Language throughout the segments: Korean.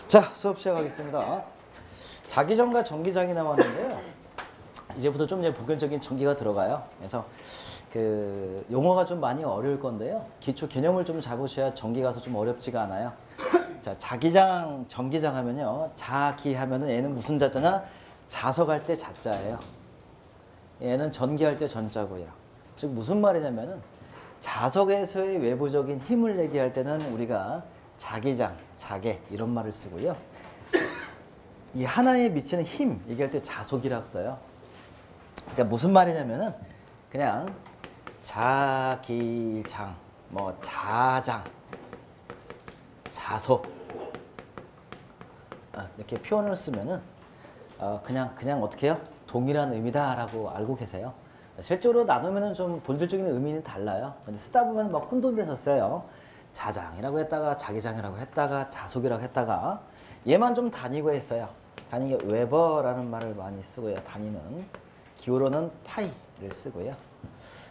자, 수업 시작하겠습니다. 자기전과 전기장이 나왔는데요. 이제부터 좀 이제 본격적인 전기가 들어가요. 그래서 그 용어가 좀 많이 어려울 건데요. 기초 개념을 좀 잡으셔야 전기 가서 좀 어렵지가 않아요. 자, 자기장, 전기장 하면요. 자기 하면은 얘는 무슨 자자냐? 자석할 때 자자예요. 얘는 전기할 때 전자고요. 즉 무슨 말이냐면은 자석에서의 외부적인 힘을 얘기할 때는 우리가 자기장, 자계 이런 말을 쓰고요. 이 하나에 미치는 힘 얘기할 때 자속이라고 써요. 그러니까 무슨 말이냐면은 그냥 자기장, 뭐 자장, 자속 이렇게 표현을 쓰면은 그냥 어떻게 해요? 동일한 의미다라고 알고 계세요. 실제로 나누면은 좀 본질적인 의미는 달라요. 근데 쓰다 보면 막 혼돈돼서 써요. 자장이라고 했다가 자기장이라고 했다가 자속이라고 했다가 얘만 좀 단위고 했어요. 단위가 웨버라는 말을 많이 쓰고요. 단위는 기호로는 파이를 쓰고요.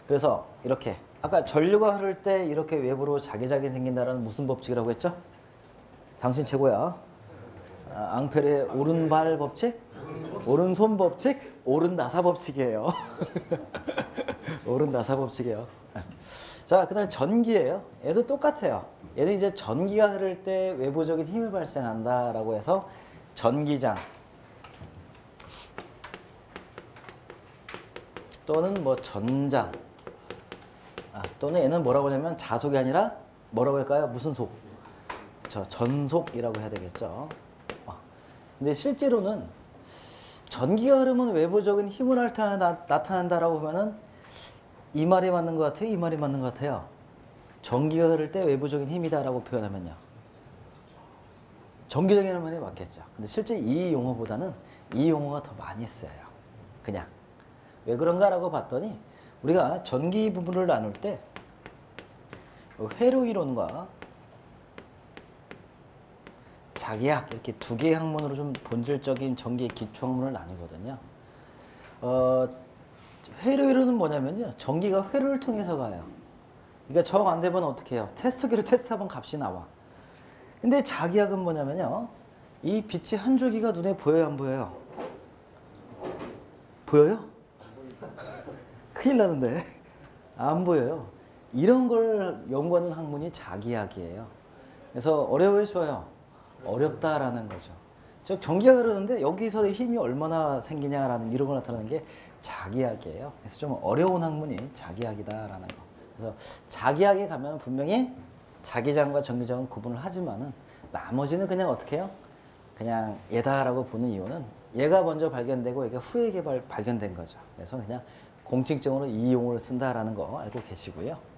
그래서 이렇게 아까 전류가 흐를 때 이렇게 외부로 자기장이 생긴다는 무슨 법칙이라고 했죠? 당신 최고야. 앙페르의 오른발 법칙? 오른손 법칙? 오른나사 법칙이에요. 오른나사 법칙이에요. 자, 그 다음에 전기예요. 얘도 똑같아요. 얘는 이제 전기가 흐를 때 외부적인 힘이 발생한다라고 해서 전기장 또는 뭐 전장 또는 얘는 뭐라고 하냐면 자속이 아니라 뭐라고 할까요? 무슨 속? 전속이라고 해야 되겠죠. 근데 실제로는 전기가 흐르면 외부적인 힘을 나타난다라고 하면은 이 말이 맞는 것 같아요? 이 말이 맞는 것 같아요? 전기가 흐를 때 외부적인 힘이다라고 표현하면요. 전기적인 말이 맞겠죠. 근데 실제 이 용어보다는 이 용어가 더 많이 쓰여요. 그냥. 왜 그런가라고 봤더니 우리가 전기 부분을 나눌 때 회로 이론과 자기학 이렇게 두 개의 학문으로 좀 본질적인 전기의 기초 학문을 나누거든요. 회로 이론은 뭐냐면요. 전기가 회로를 통해서 가요. 그러니까 정 안 되면 어떻게 해요? 테스트기로 테스트하면 값이 나와. 근데 자기학은 뭐냐면요. 이 빛이 한 줄기가 눈에 보여요, 안 보여요? 보여요? 큰일 나는데. 안 보여요. 이런 걸 연구하는 학문이 자기학이에요. 그래서 어려워요, 쉬워요? 어렵다라는 거죠. 즉 전기가 흐르는데 여기서 힘이 얼마나 생기냐라는 이런 걸 나타내는 게 자기학이에요. 그래서 좀 어려운 학문이 자기학이다라는 거. 그래서 자기학에 가면 분명히 자기장과 전기장은 구분을 하지만은 나머지는 그냥 어떻게 해요? 그냥 얘다라고 보는 이유는 얘가 먼저 발견되고 얘가 후에 발견된 거죠. 그래서 그냥 공식적으로 이 용어를 쓴다라는 거 알고 계시고요.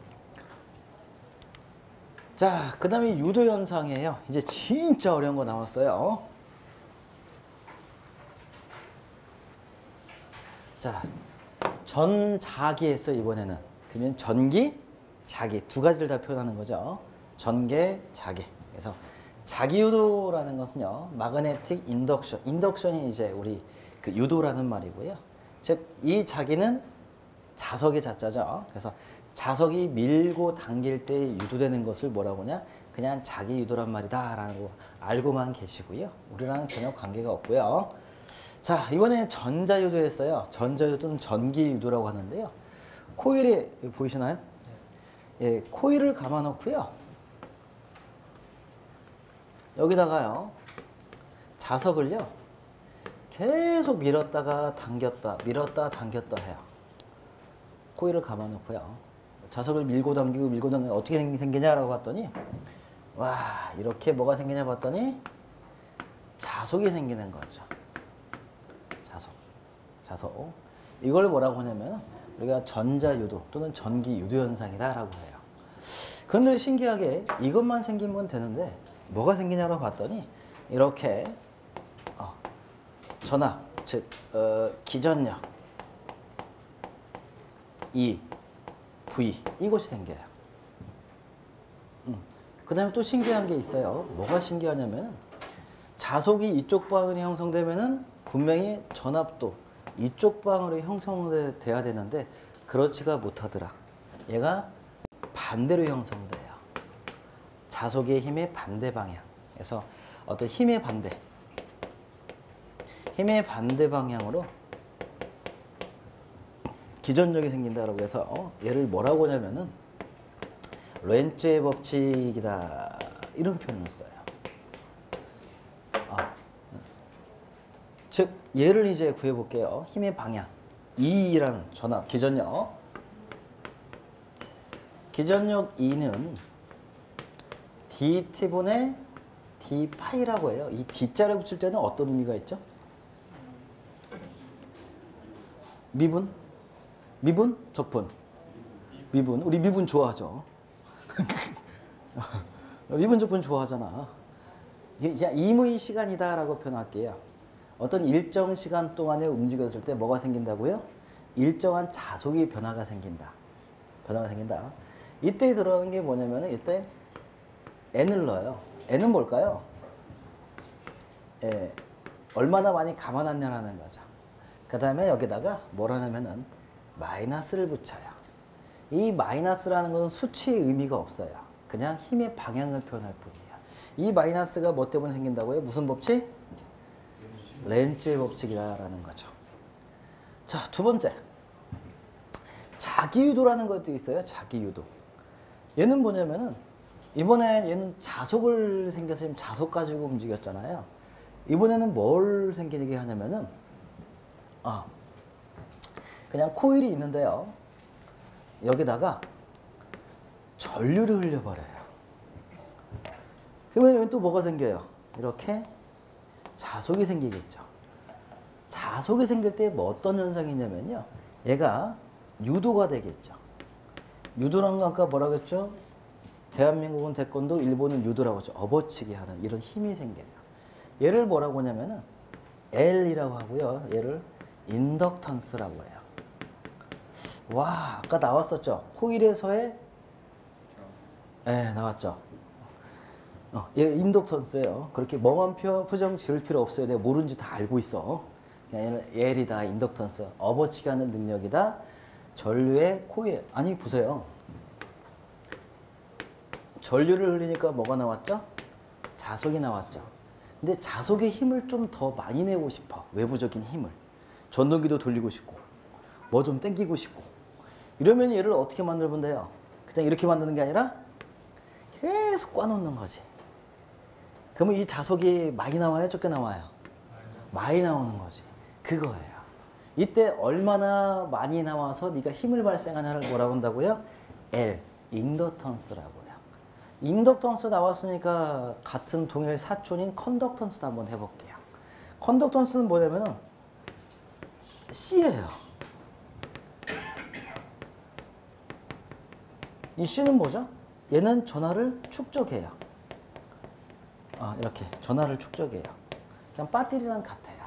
자, 그 다음에 유도 현상이에요. 이제 진짜 어려운 거 나왔어요. 자, 전자기에서 이번에는 그러면 전기, 자기 두 가지를 다 표현하는 거죠. 전개, 자기. 그래서 자기유도라는 것은요, 마그네틱 인덕션. 인덕션이 이제 우리 그 유도라는 말이고요. 즉, 이 자기는 자석의 자자죠. 그래서 자석이 밀고 당길 때 유도되는 것을 뭐라고 하냐? 그냥 자기 유도란 말이다 라고 알고만 계시고요. 우리랑은 전혀 관계가 없고요. 자, 이번에 전자유도 했어요. 전자유도는 전기유도라고 하는데요. 코일이 보이시나요? 예, 코일을 감아 놓고요. 여기다가요. 자석을요. 계속 밀었다가 당겼다, 밀었다 당겼다 해요. 코일을 감아 놓고요. 자석을 밀고 당기고 어떻게 생기냐라고 봤더니 와, 이렇게 뭐가 생기냐 봤더니 자속이 생기는 거죠. 자석. 이걸 뭐라고 하냐면 우리가 전자유도 또는 전기유도 현상이다라고 해요. 그런데 신기하게 이것만 생기면 되는데 뭐가 생기냐고 봤더니 이렇게 전압, 즉 기전력 E, V 이것이 생겨요. 그 다음에 또 신기한 게 있어요. 뭐가 신기하냐면 자속이 이쪽 방향이 형성되면은 분명히 전압도 이쪽 방으로 형성돼야 되는데 그렇지가 못하더라. 얘가 반대로 형성돼요. 자속의 힘의 반대 방향. 그래서 어떤 힘의 반대. 힘의 반대 방향으로 기전력이 생긴다라고 해서 얘를 뭐라고 하냐면은 렌츠의 법칙이다. 이런 표현을 써요. 즉 얘를 이제 구해볼게요. 힘의 방향. E라는 전압, 기전력. 기전력 E는 dt분의 d파이라고 해요. 이 d자를 붙일 때는 어떤 의미가 있죠? 미분? 미분? 적분? 미분. 우리 미분 좋아하죠. 미분 적분 좋아하잖아. 이게 임의 시간이다라고 표현할게요. 어떤 일정 시간 동안에 움직였을 때 뭐가 생긴다고요? 일정한 자속의 변화가 생긴다. 변화가 생긴다. 이때 들어가는 게 뭐냐면 이때 n을 넣어요. n은 뭘까요? 예, 얼마나 많이 감아놨냐라는 거죠. 그 다음에 여기다가 뭘 하냐면은 마이너스를 붙여요. 이 마이너스라는 것은 수치의 의미가 없어요. 그냥 힘의 방향을 표현할 뿐이에요. 이 마이너스가 뭐 때문에 생긴다고요? 무슨 법칙? 렌츠의 법칙이다라는 거죠. 자, 두 번째. 자기유도라는 것도 있어요. 자기유도. 얘는 뭐냐면은 이번에 얘는 자속을 생겨서 지금 자속 가지고 움직였잖아요. 이번에는 뭘 생기게 하냐면은 그냥 코일이 있는데요. 여기다가 전류를 흘려버려요. 그러면 여기 또 뭐가 생겨요? 이렇게 자속이 생기겠죠. 자속이 생길 때 뭐 어떤 현상이 있냐면요. 얘가 유도가 되겠죠. 유도라는 거 아까 뭐라고 했죠? 대한민국은 태권도, 일본은 유도라고 하죠. 업어치기 하는 이런 힘이 생겨요. 얘를 뭐라고 하냐면은 L이라고 하고요. 얘를 인덕턴스라고 해요. 와, 아까 나왔었죠. 코일에서의 나왔죠. 얘 인덕턴스예요. 그렇게 멍한 표정 지을 필요 없어요. 내가 모르는지 다 알고 있어. 그냥 얘는 L이다. 인덕턴스. 업어치기 하는 능력이다. 전류의 코일. 아니 보세요. 전류를 흘리니까 뭐가 나왔죠? 자속이 나왔죠. 근데 자속의 힘을 좀 더 많이 내고 싶어. 외부적인 힘을. 전동기도 돌리고 싶고 뭐 좀 당기고 싶고 이러면 얘를 어떻게 만들면 돼요? 그냥 이렇게 만드는 게 아니라 계속 꽈놓는 거지. 그러면 이 자속이 많이 나와요? 적게 나와요? 많이 나오는 거지. 그거예요. 이때 얼마나 많이 나와서 네가 힘을 발생하냐를 뭐라고 한다고요? L, 인덕턴스라고요. 인덕턴스 나왔으니까 같은 동일 사촌인 컨덕턴스도 한번 해볼게요. 컨덕턴스는 뭐냐면은 C예요. 이 C는 뭐죠? 얘는 전하를 축적해요. 이렇게 전하를 축적해요. 그냥 배터리랑 같아요.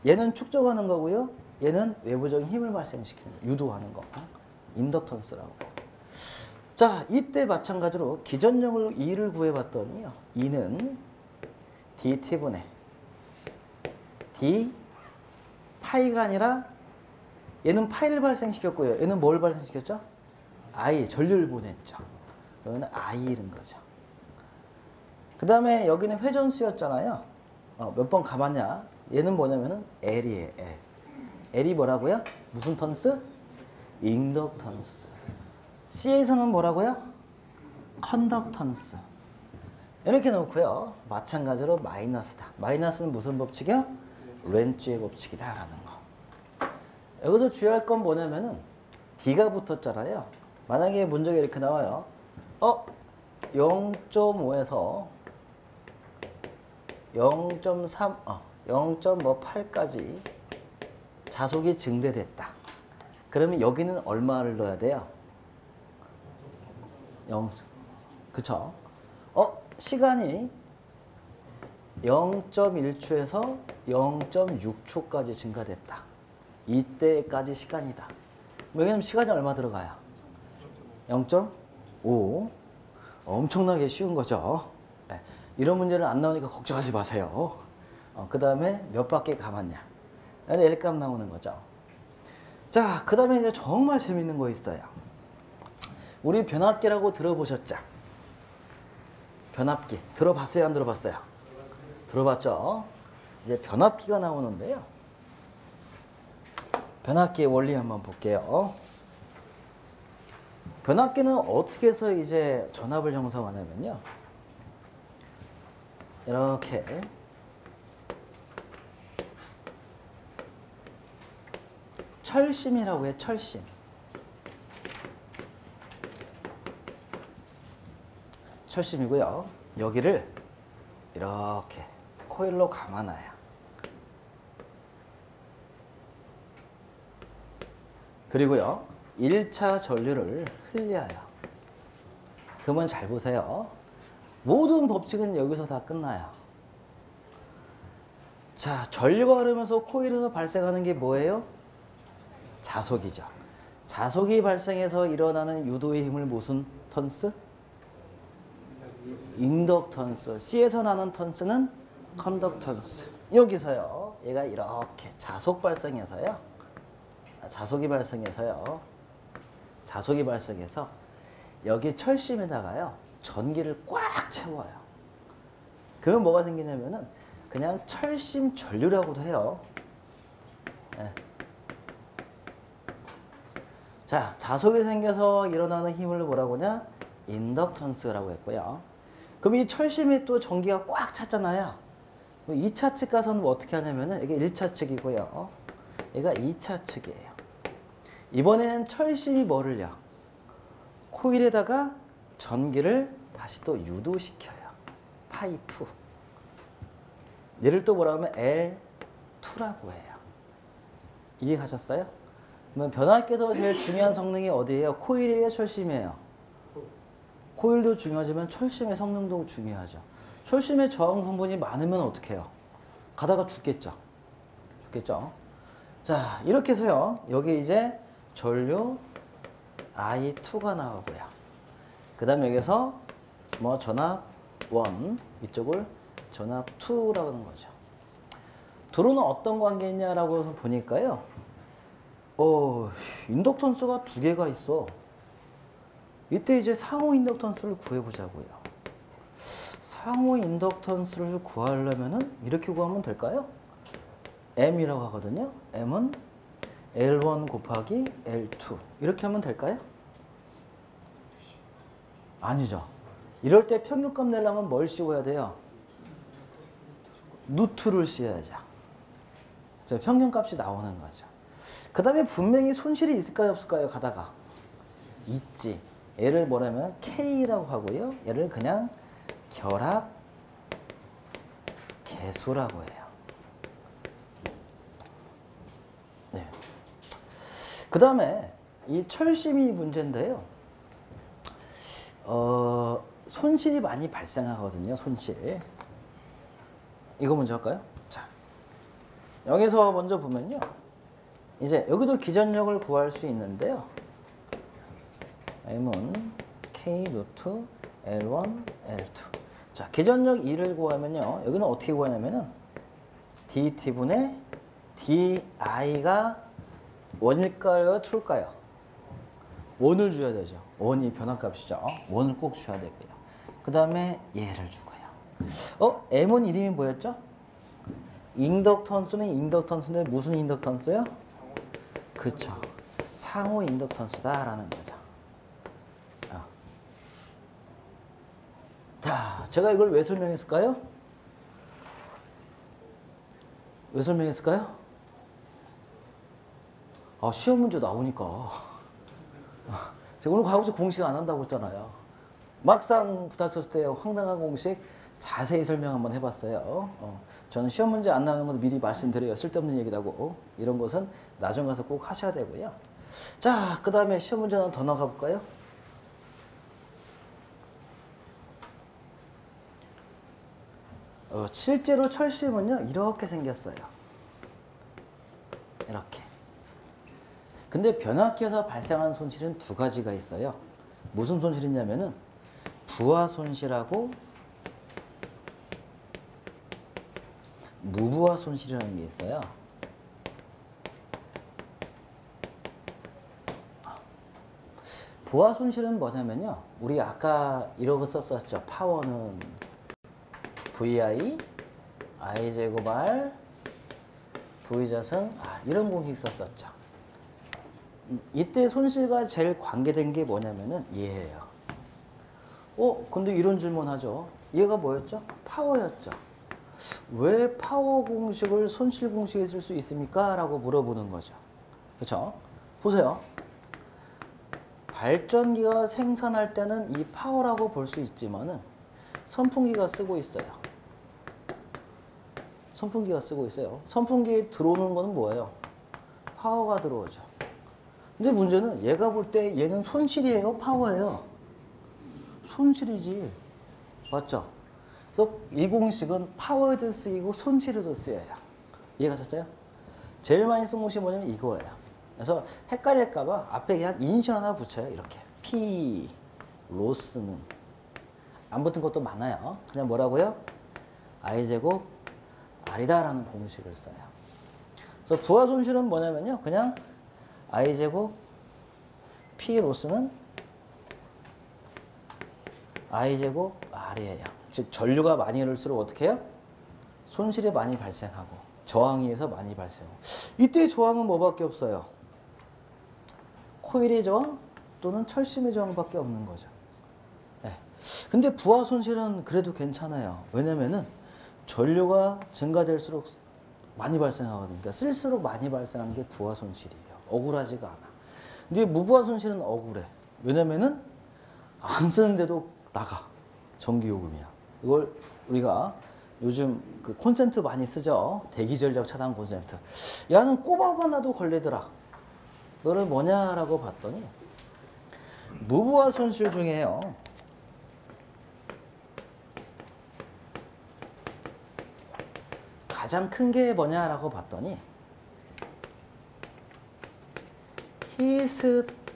얘는 축적하는 거고요. 얘는 외부적인 힘을 발생시키는 거, 유도하는 거. 인덕턴스라고 해요. 자, 이때 마찬가지로 기전력을 E를 구해봤더니요. E는 dt분의 d 파이가 아니라 얘는 파이를 발생시켰고요. 얘는 뭘 발생시켰죠? I, 전류를 보냈죠. 여기는 I인 거죠. 그 다음에 여기는 회전수였잖아요. 몇 번 감았냐? 얘는 뭐냐면은 L이에요. L. L이 뭐라고요? 무슨 턴스? 인덕턴스. C에서는 뭐라고요? 컨덕턴스. 이렇게 놓고요. 마찬가지로 마이너스다. 마이너스는 무슨 법칙이요? 렌츠의 법칙이다라는 거. 여기서 주의할 건 뭐냐면은 D가 붙었잖아요. 만약에 문제가 이렇게 나와요. 0.5에서 0.3, 0.8까지 자속이 증대됐다. 그러면 여기는 얼마를 넣어야 돼요? 0, 그쵸? 시간이 0.1초에서 0.6초까지 증가됐다. 이때까지 시간이다. 왜냐면 시간이 얼마 들어가요? 0.5. 엄청나게 쉬운 거죠. 네. 이런 문제는 안 나오니까 걱정하지 마세요. 그 다음에 몇 바퀴 감았냐. L값 나오는 거죠. 자, 그 다음에 이제 정말 재밌는 거 있어요. 우리 변압기라고 들어보셨죠? 변압기 들어봤어요? 안 들어봤어요? 들어봤죠? 이제 변압기가 나오는데요. 변압기의 원리 한번 볼게요. 변압기는 어떻게 해서 이제 전압을 형성하냐면요. 이렇게 철심이라고 해요. 철심. 철심이고요. 여기를 이렇게 코일로 감아놔요. 그리고요. 1차 전류를 흘려요. 그러면 잘 보세요. 모든 법칙은 여기서 다 끝나요. 자, 전류가 흐르면서 코일에서 발생하는 게 뭐예요? 자속이죠. 자속이 발생해서 일어나는 유도의 힘을 무슨 턴스? 인덕턴스. C에서 나는 턴스는 컨덕턴스. 여기서요. 얘가 이렇게 자속 발생해서요. 자속이 발생해서요. 자속이 발생해서 여기 철심에다가요. 전기를 꽉 채워요. 그러면 뭐가 생기냐면은 그냥 철심 전류라고도 해요. 네. 자, 자속이 생겨서 일어나는 힘을 뭐라고 하냐? 인덕턴스라고 했고요. 그럼 이 철심이 또 전기가 꽉 찼잖아요. 2차 측 가서는 뭐 어떻게 하냐면은 이게 1차 측이고요. 얘가 2차 측이에요. 이번에는 철심이 뭐를요? 코일에다가 전기를 다시 또 유도시켜요. 파이 2. 얘를 또 뭐라고 하면 L2라고 해요. 이해가셨어요? 그러면 변압기에서 제일 중요한 성능이 어디예요? 코일이에요? 철심이에요? 코일도 중요하지만 철심의 성능도 중요하죠. 철심의 저항 성분이 많으면 어떻게 해요? 가다가 죽겠죠. 죽겠죠. 자, 이렇게 해서요. 여기 이제 전류 I2가 나오고요. 그 다음에 여기서 뭐 전압 1, 이쪽을 전압 2라고 하는 거죠. 둘은 어떤 관계 있냐라고 해서 보니까요. 인덕턴스가 두 개가 있어. 이때 이제 상호 인덕턴스를 구해보자고요. 상호 인덕턴스를 구하려면은 이렇게 구하면 될까요? M이라고 하거든요. M은 L1 곱하기 L2 이렇게 하면 될까요? 아니죠. 이럴 때 평균값 내려면 뭘 씌워야 돼요? 루트를 씌워야죠. 평균값이 나오는 거죠. 그 다음에 분명히 손실이 있을까요? 없을까요? 가다가 있지. 얘를 뭐라면 K라고 하고요. 얘를 그냥 결합 계수라고 해요. 네. 그 다음에 이 철심이 문제인데요. 손실이 많이 발생하거든요. 손실. 이거 먼저 할까요? 자, 여기서 먼저 보면요. 이제 여기도 기전력을 구할 수 있는데요. M은 K 루트 L1, L2. 자, 기전력 2를 구하면요. 여기는 어떻게 구하냐면은 DT분의 DI가 1일까요? 2일까요? 1을 줘야 되죠. 1이 변압값이죠. 1을 꼭 줘야 되고요. 그 다음에 얘를 주고요. M은 이름이 뭐였죠? 인덕턴스는 인덕턴스인데 무슨 인덕턴스요? 그쵸. 상호 인덕턴스다라는 거죠. 자, 제가 이걸 왜 설명했을까요? 왜 설명했을까요? 시험 문제 나오니까. 제가 오늘 과거에서 공식 안 한다고 했잖아요. 막상 부탁했을 때 황당한 공식 자세히 설명 한번 해봤어요. 저는 시험 문제 안 나오는 것도 미리 말씀드려요. 쓸데없는 얘기도 하고 이런 것은 나중 가서 꼭 하셔야 되고요. 자, 그 다음에 시험 문제 하나 더 나가 볼까요? 실제로 철심은요 이렇게 생겼어요. 이렇게. 근데 변압기에서 발생하는 손실은 두 가지가 있어요. 무슨 손실이냐면은 부하 손실하고 무부하 손실이라는 게 있어요. 부하 손실은 뭐냐면요. 우리 아까 이런 거 썼었죠. 파워는 VI, I제곱 R, V자승, 이런 공식 썼었죠. 이때 손실과 제일 관계된 게 뭐냐면은 얘예요. 근데 이런 질문 하죠. 얘가 뭐였죠? 파워였죠. 왜 파워 공식을 손실 공식에 쓸 수 있습니까? 라고 물어보는 거죠. 그렇죠? 보세요. 발전기가 생산할 때는 이 파워라고 볼 수 있지만은 선풍기가 쓰고 있어요. 선풍기가 쓰고 있어요. 선풍기에 들어오는 거는 뭐예요? 파워가 들어오죠. 근데 문제는 얘가 볼 때 얘는 손실이에요? 파워예요? 손실이지. 맞죠? 그래서 이 공식은 파워에도 쓰이고 손실에도 쓰여요. 이해가셨어요? 제일 많이 쓴 공식이 뭐냐면 이거예요. 그래서 헷갈릴까봐 앞에 그냥 인셜 하나 붙여요. 이렇게. P, 로스는. 안 붙은 것도 많아요. 그냥 뭐라고요? I제곱 R이다 라는 공식을 써요. 그래서 부하 손실은 뭐냐면요. 그냥 I제곱 P 로스는 I제곱 R이에요. 즉 전류가 많이 흐를수록 어떻게 해요? 손실이 많이 발생하고 저항에 의해서 많이 발생하고 이때 저항은 뭐밖에 없어요? 코일의 저항 또는 철심의 저항밖에 없는 거죠. 네. 근데 부하 손실은 그래도 괜찮아요. 왜냐면은 전류가 증가될수록 많이 발생하거든요. 그러니까 쓸수록 많이 발생하는 게 부하 손실이에요. 억울하지가 않아. 근데 무부하 손실은 억울해. 왜냐면은 안 쓰는데도 나가. 전기요금이야. 이걸 우리가 요즘 그 콘센트 많이 쓰죠. 대기전력 차단 콘센트. 야는 꼽아만 놔도 걸리더라. 너를 뭐냐라고 봤더니 무부하 손실 중에요. 가장 큰 게 뭐냐라고 봤더니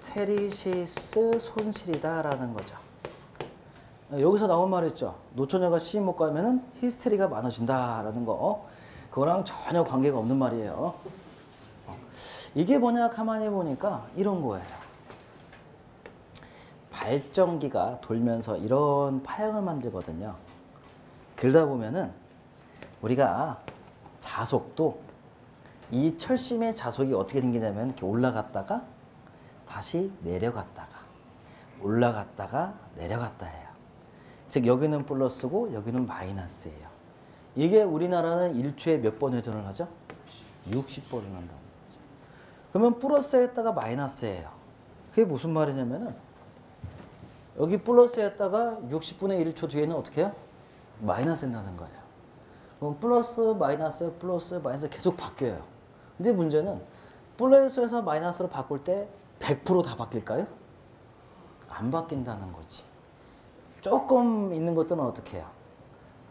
히스테리시스 손실이다라는 거죠. 여기서 나온 말 있죠. 노처녀가 시집 못 가면은 히스테리가 많아진다라는 거. 그거랑 전혀 관계가 없는 말이에요. 이게 뭐냐 가만히 보니까 이런 거예요. 발전기가 돌면서 이런 파형을 만들거든요. 그러다 보면은 우리가 자속도 이 철심의 자속이 어떻게 생기냐면 이렇게 올라갔다가 다시 내려갔다가 올라갔다가 내려갔다 해요. 즉 여기는 플러스고 여기는 마이너스예요. 이게 우리나라는 1초에 몇 번 회전을 하죠? 60번을 한다는 거죠. 그러면 플러스에다가 마이너스예요. 그게 무슨 말이냐면은 여기 플러스에다가 60분의 1초 뒤에는 어떻게 해요? 마이너스 된다는 거예요. 그럼 플러스 마이너스 계속 바뀌어요. 근데 문제는 플러스에서 마이너스로 바꿀 때 100% 다 바뀔까요? 안 바뀐다는 거지. 조금 있는 것들은 어떻게 해요?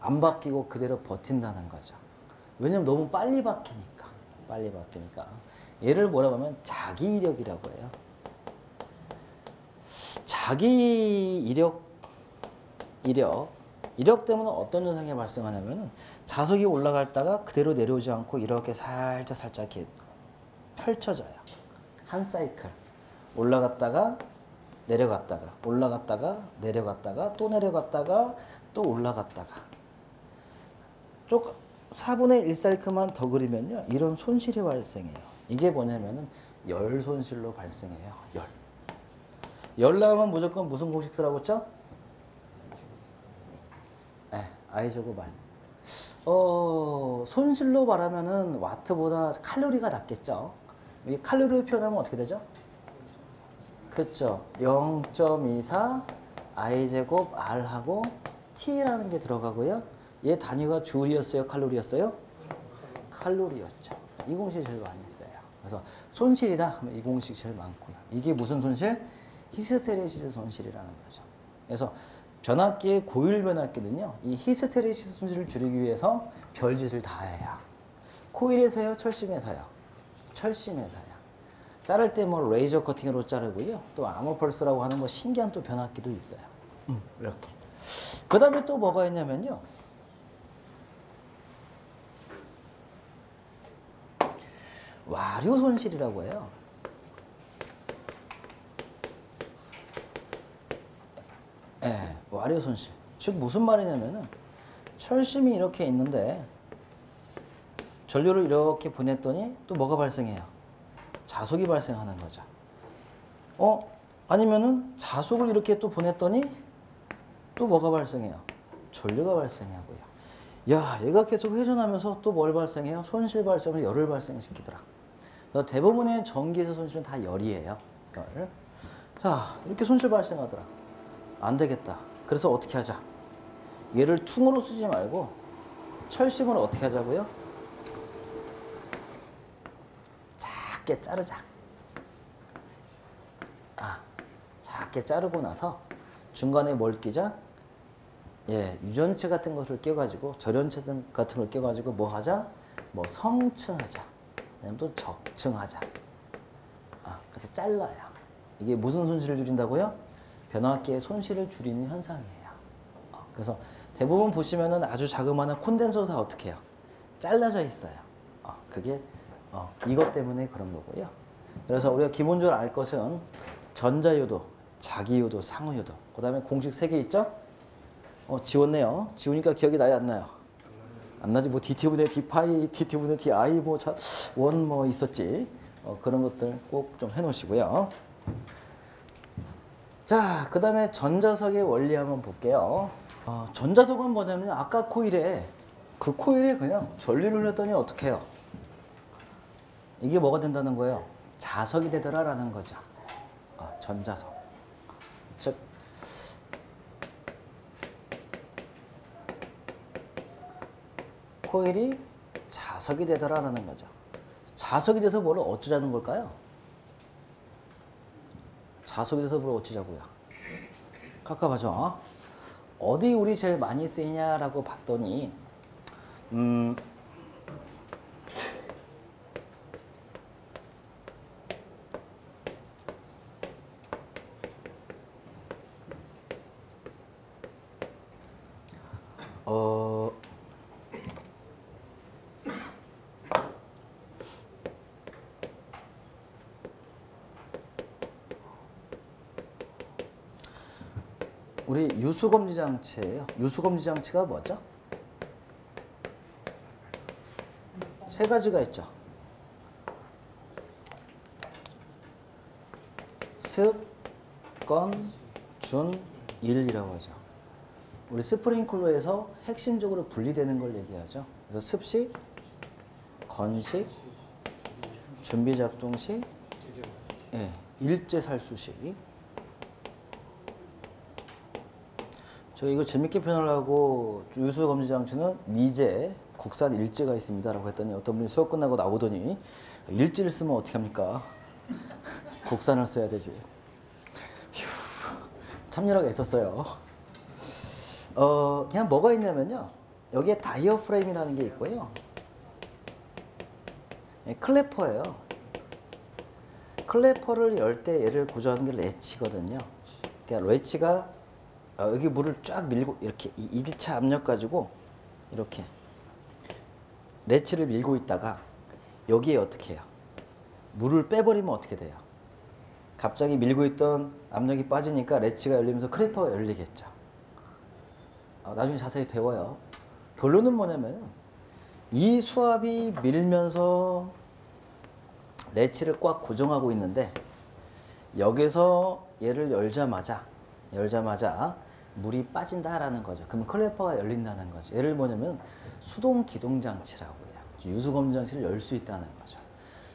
안 바뀌고 그대로 버틴다는 거죠. 왜냐면 너무 빨리 바뀌니까. 얘를 뭐라고 하면 자기 이력이라고 해요. 자기 이력 때문에 어떤 현상이 발생하냐면은 자석이 올라갔다가 그대로 내려오지 않고 이렇게 살짝 이렇게 펼쳐져요. 한 사이클. 올라갔다가 내려갔다가 올라갔다가 내려갔다가 또 내려갔다가 또 올라갔다가 4분의 1사이클만 더 그리면요. 이런 손실이 발생해요. 이게 뭐냐면은 열 손실로 발생해요. 열 나오면 무조건 무슨 공식 쓰라고 했죠? 네, I제곱 R. 손실로 말하면은 와트보다 칼로리가 낮겠죠. 이 칼로리를 표현하면 어떻게 되죠? 그렇죠. 0.24 I제곱 R하고 T라는 게 들어가고요. 얘 단위가 줄이었어요? 칼로리였어요? 칼로리였죠. 이 공식이 제일 많이 써요. 그래서 손실이다 하면 이 공식이 제일 많고요. 이게 무슨 손실? 히스테리시스 손실이라는 거죠. 그래서 변압기의 고율 변압기는요. 이 히스테리시스 손실을 줄이기 위해서 별짓을 다 해요. 코일에서요? 철심에서요? 철심에서요. 자를 때 뭐 레이저 커팅으로 자르고요. 또 아머펄스라고 하는 뭐 신기한 또 변압기도 있어요. 이렇게. 그 다음에 또 뭐가 있냐면요. 와류 손실이라고 해요. 와류 손실. 즉 무슨 말이냐면은 철심이 이렇게 있는데 전류를 이렇게 보냈더니 또 뭐가 발생해요? 자속이 발생하는 거죠. 아니면은 자속을 이렇게 또 보냈더니 또 뭐가 발생해요? 전류가 발생하고요. 야, 얘가 계속 회전하면서 또 뭘 발생해요? 손실 발생을 열을 발생시키더라. 그래서 대부분의 전기에서 손실은 다 열이에요. 열. 자, 이렇게 손실 발생하더라. 안 되겠다. 그래서 어떻게 하자? 얘를 퉁으로 쓰지 말고 철심으로 어떻게 하자고요? 작게 자르자. 작게 자르고 나서 중간에 뭘 끼자? 예, 유전체 같은 것을 껴가지고 절연체 같은 걸 껴가지고 뭐 하자? 뭐 성층하자. 아니면 또 적층하자. 그래서 잘라야. 이게 무슨 손실을 줄인다고요? 변압기의 손실을 줄이는 현상이에요. 그래서 대부분 보시면은 아주 자그마한 콘덴서도 다 어떻게 해요? 잘라져 있어요. 그게 이것 때문에 그런 거고요. 그래서 우리가 기본적으로 알 것은 전자요도, 자기요도, 상호요도. 그 다음에 공식 3개 있죠? 지웠네요. 지우니까 기억이 나요, 안 나요? 안 나지. 뭐 dt분의 d파이, dt분의 di 원 있었지. 그런 것들 꼭 좀 해놓으시고요. 자, 그 다음에 전자석의 원리 한번 볼게요. 전자석은 뭐냐면 아까 코일에 그 코일에 그냥 전류를 흘렸더니 어떻게 해요? 이게 뭐가 된다는 거예요? 자석이 되더라라는 거죠. 전자석. 즉 코일이 자석이 되더라라는 거죠. 자석이 돼서 뭘 어쩌자는 걸까요? 자석이 돼서 뭘 어쩌자고요? 깝깝하죠? 어디 우리 제일 많이 쓰이냐라고 봤더니 우리 유수검지 장치예요. 유수검지 장치가 뭐죠? 3가지가 있죠. 습, 건, 준, 일이라고 하죠. 우리 스프링클러에서 핵심적으로 분리되는 걸 얘기하죠. 그래서 습식, 건식, 준비작동식, 일제살수식. 저 이거 재밌게 표현하려고 유수검지 장치는 미제, 국산 일제가 있습니다 라고 했더니 어떤 분이 수업 끝나고 나오더니 일제를 쓰면 어떻게 합니까? 국산을 써야 되지. 휴, 참여라가 있었어요. 그냥 뭐가 있냐면요. 여기에 다이어프레임이라는 게 있고요. 클래퍼예요. 클래퍼를 열 때 얘를 구조하는 게 레치거든요. 그러니까 레치가 여기 물을 쫙 밀고 이렇게 1차 압력 가지고 이렇게 레치를 밀고 있다가 여기에 어떻게 해요? 물을 빼버리면 어떻게 돼요? 갑자기 밀고 있던 압력이 빠지니까 레치가 열리면서 클래퍼가 열리겠죠. 나중에 자세히 배워요. 결론은 뭐냐면 이 수압이 밀면서 레치를 꽉 고정하고 있는데 여기서 얘를 열자마자 물이 빠진다라는 거죠. 그러면 클래퍼가 열린다는 거죠. 예를 뭐냐면 수동 기동 장치라고 해요. 유수검지 장치를 열 수 있다는 거죠.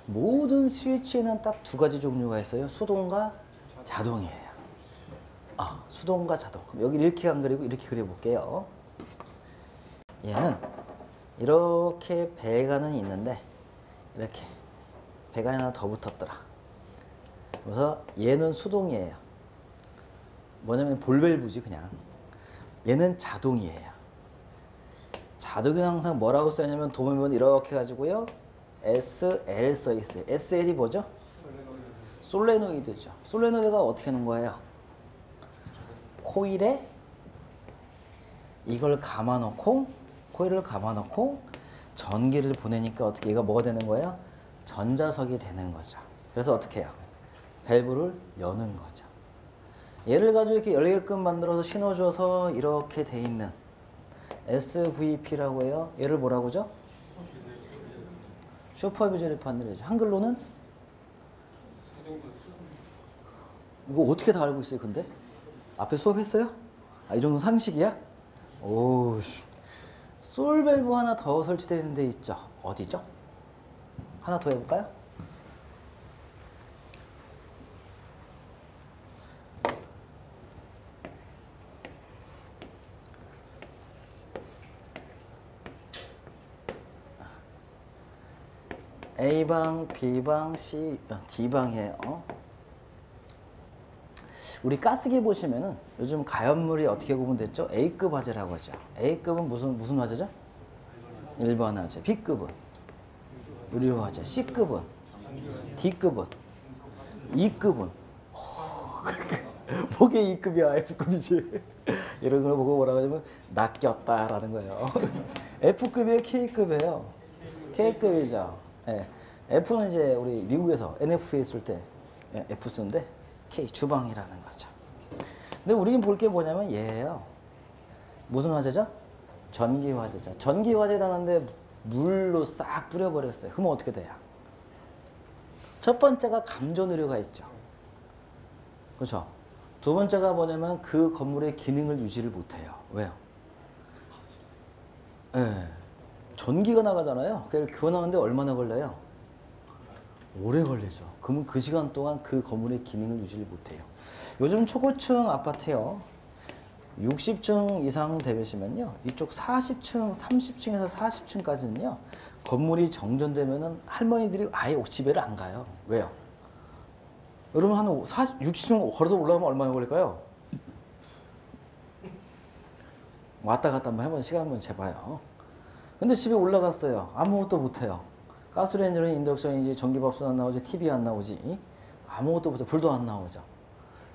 모든 스위치에는 딱 2가지 종류가 있어요. 수동과 자동이에요. 수동과 자동. 그럼 여기 이렇게 안 그리고 이렇게 그려볼게요. 얘는 이렇게 배관은 있는데 이렇게 배관이 하나 더 붙었더라. 그래서 얘는 수동이에요. 뭐냐면 볼밸브지 그냥. 얘는 자동이에요. 자동은 항상 뭐라고 써있냐면 도면면 이렇게 가지고요. SL 써있어요. SL이 뭐죠? 솔레노이드죠. 솔레노이드가 어떻게 하는 거예요? 코일에 이걸 감아놓고 코일을 감아놓고 전기를 보내니까 어떻게 얘가 뭐가 되는 거예요? 전자석이 되는 거죠. 그래서 어떻게 해요? 밸브를 여는 거죠. 얘를 가지고 이렇게 열게끔 만들어서 신어줘서 이렇게 돼 있는 SVP라고 해요. 얘를 뭐라고 하죠? 슈퍼비저리 판넬이죠. 한글로는? 이거 어떻게 다 알고 있어요, 근데? 앞에 수업했어요? 아, 이 정도 상식이야? 오, 솔밸브 하나 더 설치되어 있는 데 있죠. 어디죠? 하나 더 해볼까요? A방, B방, D방이에요. 우리 가스기 보시면은 요즘 가연물이 어떻게 구분됐죠? A급 화재라고 하죠. A급은 무슨 화재죠? 일반 화재. B급은 의료 화재. C급은 D급은 E급은 뭐게 E급이야? F급이지. 이런 걸 보고 뭐라고 하냐면 낚였다라는 거예요. F급이에요? K급이에요? K급이죠. 예. F는 이제 우리 미국에서 NFA 쓸 때 F 쓰는데 K 주방이라는 거죠. 근데 우리는 볼 게 뭐냐면 얘예요. 무슨 화재죠? 전기 화재죠. 전기 화재 당하는데 물로 싹 뿌려버렸어요. 그러면 어떻게 돼요? 첫 번째가 감전 의료가 있죠. 그렇죠? 두 번째가 뭐냐면 그 건물의 기능을 유지를 못해요. 왜요? 예. 전기가 나가잖아요. 그거 나가는데 얼마나 걸려요? 오래 걸리죠. 그러면 그 시간 동안 그 건물의 기능을 유지를 못해요. 요즘 초고층 아파트요. 60층 이상 되시면요. 이쪽 40층, 30층에서 40층까지는요. 건물이 정전되면은 할머니들이 아예 집에를 안 가요. 왜요? 여러분 한 60층 걸어서 올라가면 얼마나 걸릴까요? 왔다 갔다 한번 해보는 시간 한번 재봐요. 근데 집에 올라갔어요. 아무것도 못해요. 가스레인지는 인덕션이지, 전기밥솥 안 나오지, TV 안 나오지, 아무것도 못해, 불도 안 나오죠.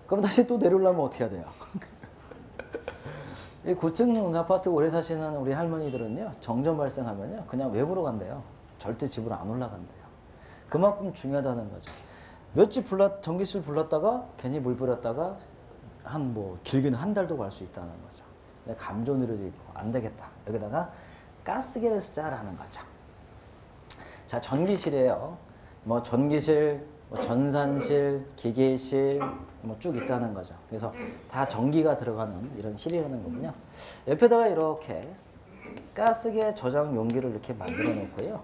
그럼 다시 또 내려오려면 어떻게 해야 돼요? 이 고층 아파트 오래 사시는 우리 할머니들은요, 정전 발생하면요, 그냥 외부로 간대요. 절대 집으로 안 올라간대요. 그만큼 중요하다는 거죠. 몇 집 전기실 불났다가 괜히 물 뿌렸다가 길게는 한 달도 갈 수 있다는 거죠. 감전 의료도 있고 안 되겠다. 여기다가 가스기를 쓰자라는 거죠. 자, 전기실이에요. 뭐 전기실, 뭐 전산실, 기계실 뭐 쭉 있다는 거죠. 그래서 다 전기가 들어가는 이런 실이라는 거군요. 옆에다가 이렇게 가스계 저장 용기를 이렇게 만들어 놓고요.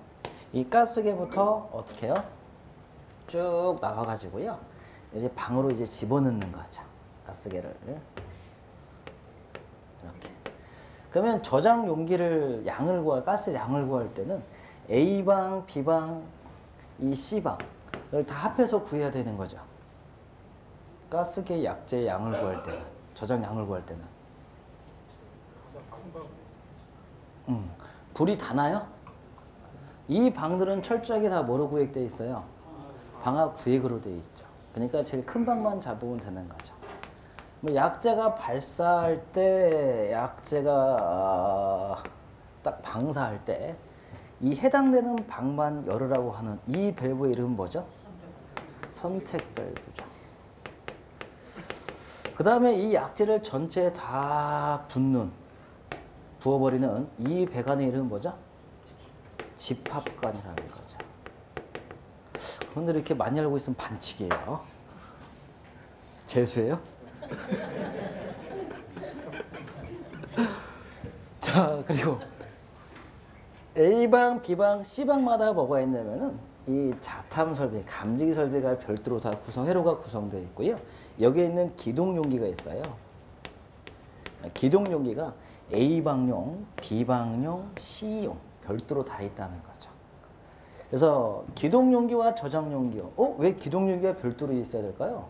이 가스계부터 어떻게 해요? 쭉 나와 가지고요. 이제 방으로 이제 집어넣는 거죠. 가스계를. 이렇게. 그러면 저장 용기를 가스 양을 구할 때는 A방, B방, 이 C방을 다 합해서 구해야 되는 거죠. 가스계 약재 양을 구할 때는, 저장 양을 구할 때는. 불이 다 나요? 이 방들은 철저하게 다 뭐로 구획되어 있어요? 방화 구획으로 되어 있죠. 그러니까 제일 큰 방만 잡으면 되는 거죠. 뭐 약재가 발사할 때, 약재가 딱 방사할 때 이 해당되는 방만 열으라고 하는 이 밸브의 이름은 뭐죠? 선택 밸브죠. 그 다음에 이 약재를 전체에 다 부어버리는 이 배관의 이름은 뭐죠? 집합관이라는 거죠. 그런데 이렇게 많이 알고 있으면 반칙이에요. 재수예요? 자, 그리고 A방, B방, C방마다 뭐가 있냐면은 이 자탐 설비, 감지기 설비가 별도로 다 회로가 구성되어 있고요. 여기에 있는 기동 용기가 있어요. 기동 용기가 A방용, B방용, C용 별도로 다 있다는 거죠. 그래서 기동 용기와 저장 용기요. 왜 기동 용기가 별도로 있어야 될까요?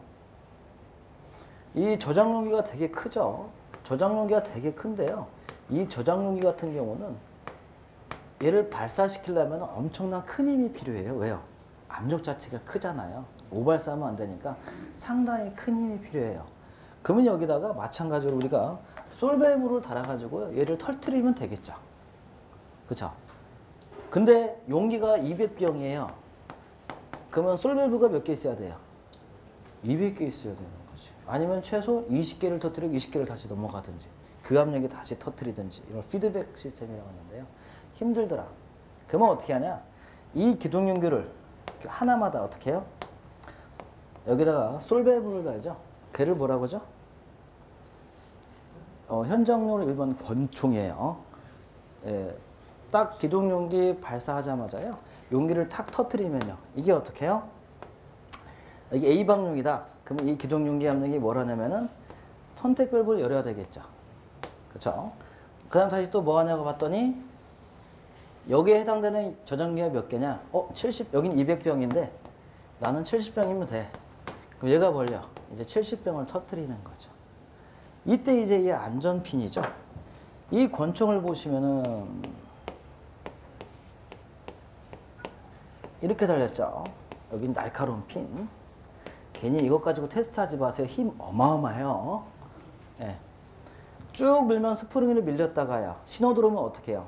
이 저장 용기가 되게 크죠. 저장 용기가 되게 큰데요. 이 저장 용기 같은 경우는 얘를 발사시키려면 엄청난 큰 힘이 필요해요. 왜요? 압력 자체가 크잖아요. 오발사하면 안 되니까 상당히 큰 힘이 필요해요. 그러면 여기다가 마찬가지로 우리가 솔밸브를 달아가지고 얘를 터뜨리면 되겠죠. 그쵸? 근데 용기가 200병이에요. 그러면 솔밸브가 몇 개 있어야 돼요? 200개 있어야 되는 거지. 아니면 최소 20개를 터뜨리고 20개를 다시 넘어가든지 그 압력에 다시 터뜨리든지 이걸 피드백 시스템이라고 하는데요. 힘들더라. 그러면 어떻게 하냐? 이 기동용기를 하나마다 어떻게 해요? 여기다가 솔밸브를 달죠. 걔를 뭐라고 하죠? 현장용으로 1번 권총이에요. 예, 딱 기동용기 발사하자마자요. 용기를 탁 터뜨리면요. 이게 어떻게 해요? 이게 A방용이다. 그러면 이 기동용기 압력이 뭐라냐면은 선택 밸브를 열어야 되겠죠. 그렇죠? 그 다음 다시 또 뭐 하냐고 봤더니 여기에 해당되는 저장기가 몇 개냐? 70, 여긴 200병인데 나는 70병이면 돼. 그럼 얘가 벌려. 이제 70병을 터뜨리는 거죠. 이때 이제 이 안전핀이죠. 이 권총을 보시면은 이렇게 달렸죠. 여긴 날카로운 핀. 괜히 이것 가지고 테스트하지 마세요. 힘 어마어마해요. 예. 쭉 밀면 스프링으로 밀렸다가요. 신호 들어오면 어떻게 해요?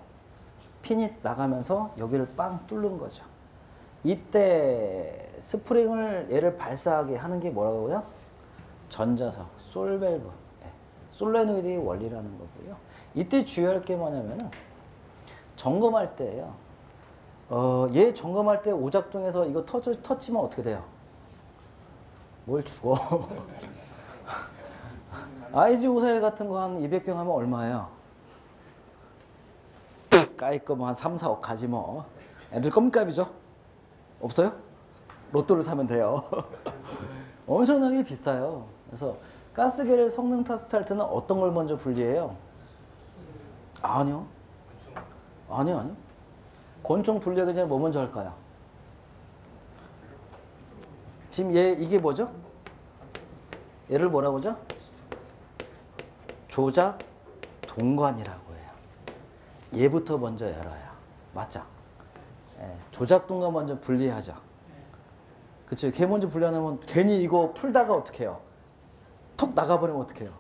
핀이 나가면서 여기를 빵 뚫는 거죠. 이때 스프링을 얘를 발사하게 하는 게 뭐라고요? 전자석, 솔밸브, 솔레노이드의 원리라는 거고요. 이때 주의할 게 뭐냐면은 점검할 때예요. 얘 점검할 때 오작동해서 이거 터치면 어떻게 돼요? 뭘 죽어? IG-541 같은 거 한 200병 하면 얼마예요? 까이 거 뭐 한 3, 4억 가지 뭐. 애들 껌값이죠? 없어요? 로또를 사면 돼요. 엄청나게 비싸요. 그래서 가스계를 성능 테스트할 때는 어떤 걸 먼저 분리해요? 아니요. 아니요. 권총 분리하기 전에 뭐 먼저 할까요? 지금 이게 뭐죠? 얘를 뭐라고 하죠? 조작 동관이라고 해요. 얘부터 먼저 열어요. 맞죠? 조작 동관 먼저 분리하죠. 그쵸? 걔 먼저 분리하면 괜히 이거 풀다가 어떻게 해요? 톡 나가버리면 어떻게 해요?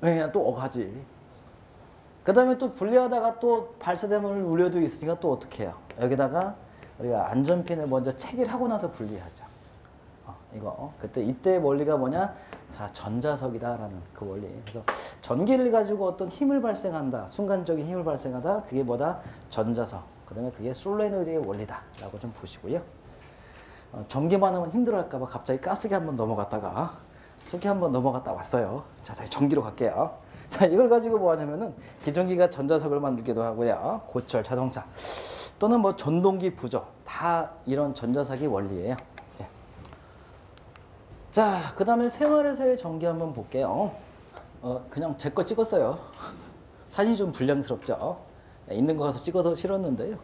그냥 또 어가지. 그 다음에 또 분리하다가 또 발사되는 우려도 있으니까 또 어떻게 해요? 여기다가 우리가 안전핀을 먼저 체결하고 나서 분리하죠. 그때 이때 원리가 뭐냐? 다 전자석이다라는 그 원리. 그래서 전기를 가지고 어떤 힘을 발생한다, 순간적인 힘을 발생하다. 그게 뭐다? 전자석. 그다음에 그게 솔레노이드의 원리다라고 좀 보시고요. 전기만 하면 힘들어할까봐 갑자기 가스기 한번 넘어갔다가 수기 한번 넘어갔다 왔어요. 자, 다시 전기로 갈게요. 자, 이걸 가지고 뭐 하냐면은 기전기가 전자석을 만들기도 하고요. 고철, 자동차 또는 뭐 전동기 부조 다 이런 전자석이 원리예요. 예. 자, 그 다음에 생활에서의 전기 한번 볼게요. 그냥 제 거 찍었어요. 사진이 좀 불량스럽죠. 있는 거 가서 찍어서 실었는데요.